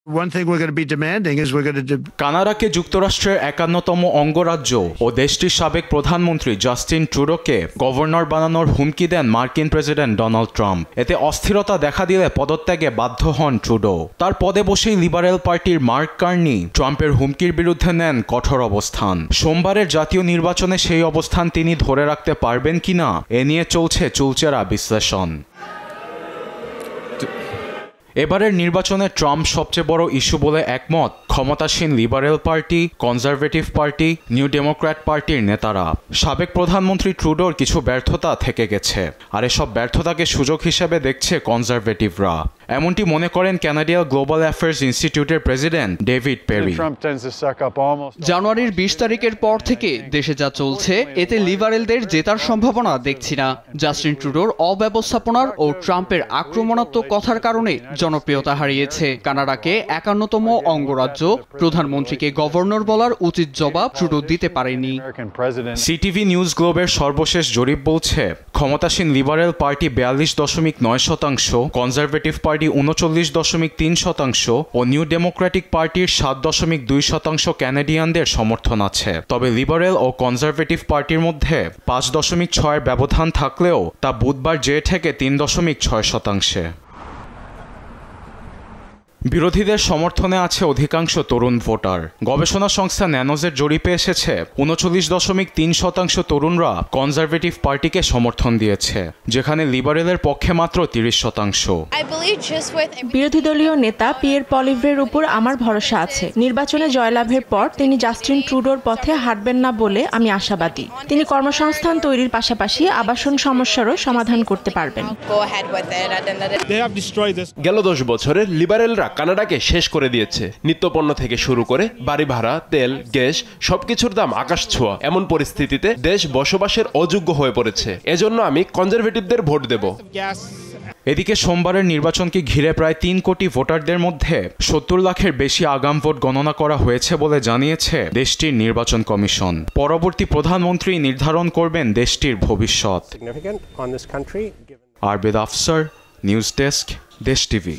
One thing we're going to be demanding is we're going to কানাডাকে যুক্তরাষ্ট্রের 51তম অঙ্গরাজ্য ও দেশটির সাবেক প্রধানমন্ত্রী জাস্টিন ট্রুডোকে গভর্নর বানানোর হুমকি দেন মার্কিন প্রেসিডেন্ট ডোনাল্ড ট্রাম্প। এতে অস্থিরতা দেখা দিলে পদত্যাগে বাধ্য হন ট্রুডো। তার পদে বসেই লিবারেল পার্টির মার্ক কার্নি ট্রাম্পের হুমকির বিরুদ্ধে নেন কঠোর অবস্থান। সোমবারের জাতীয় নির্বাচনে সেই অবস্থান তিনি ধরে রাখতে পারবেন কিনা এ নিয়ে চলছে চুলচেরা বিশ্লেষণ। এবারের নির্বাচনে ট্রাম্প সবচেয়ে বড় ইস্যু বলে একমত ক্ষমতাসীন liberal party, conservative party, new Democrat পার্টির নেতারা। সাবেক প্রধানমন্ত্রী ট্রুডোর কিছু ব্যর্থতা থেকে গেছে, আর এসব ব্যর্থতাকে সুযোগ হিসেবে দেখছে কনজারভেটিভরা। এমনটি মনে করেন ক্যানাডিয়ান গ্লোবাল অ্যাফেয়ার্স ইনস্টিটিউটের প্রেসিডেন্ট ডেভিড পেরি। জানুয়ারির 20 তারিখের পর থেকে দেশে যা চলছে এতে লিবারেলদের জেতার সম্ভাবনা দেখছি না। জাস্টিন ট্রুডোর অব্যবস্থাপনার ও ট্রাম্পের আক্রমণাত্মক কথার কারণে জনপ্রিয়তা হারিয়েছে। কানাডাকে 51তম অঙ্গরাজ্য, প্রধানমন্ত্রীকে গভর্নর বলার উচিত জবাব ট্রুডো দিতে পারেনি। সিটিভি নিউজ গ্লোবের সর্বশেষ জরিপ বলছে ক্ষমতাসীন লিবারেল পার্টি 42.9%, কনজারভেটিভ পার্টি 39.3% ও নিউ ডেমোক্রেটিক পার্টির 7.2% ক্যানাডিয়ানদের সমর্থন আছে। তবে লিবারেল ও কনজারভেটিভ পার্টির মধ্যে 5.6 ব্যবধান থাকলেও তা বুধবার যে থেকে 3.6%। বিরোধীদের সমর্থনে আছে অধিকাংশ তরুণ ভোটার। গবেষণা সংস্থা ন্যানোজের জরিপে এসেছে 39.3% তরুণরা কনজারভেটিভ পার্টিকে সমর্থন দিয়েছে, যেখানে লিবারেলের পক্ষে মাত্র 30%। বিরোধী দলীয় নেতা পিয়ের পলিভ্রের উপর আমার ভরসা আছে। নির্বাচনে জয়লাভের পর তিনি জাস্টিন ট্রুডোর পথে হাঁটবেন না বলে আমি আশাবাদী। তিনি কর্মসংস্থান তৈরির পাশাপাশি আবাসন সমস্যারও সমাধান করতে পারবেন। গেল 10 বছরে লিবারেলরা কানাডাকে শেষ করে দিয়েছে। নিত্যপণ্য থেকে শুরু করে বাড়ি ভাড়া, তেল, গ্যাস সবকিছুর দাম আকাশ ছোঁয়া। এমন পরিস্থিতিতে দেশ বসবাসের অযোগ্য হয়ে পড়েছে। এজন্য আমি কনজারভেটিভদের ভোট দেব। এদিকে সোমবারের নির্বাচনকে ঘিরে প্রায় 3 কোটি ভোটারদের মধ্যে 70 লাখের বেশি আগাম ভোট গণনা করা হয়েছে বলে জানিয়েছে দেশটির নির্বাচন কমিশন। পরবর্তী প্রধানমন্ত্রী নির্ধারণ করবেন দেশটির ভবিষ্যৎ। আরবেদ আফসার, নিউজ ডেস্ক, দেশ টিভি।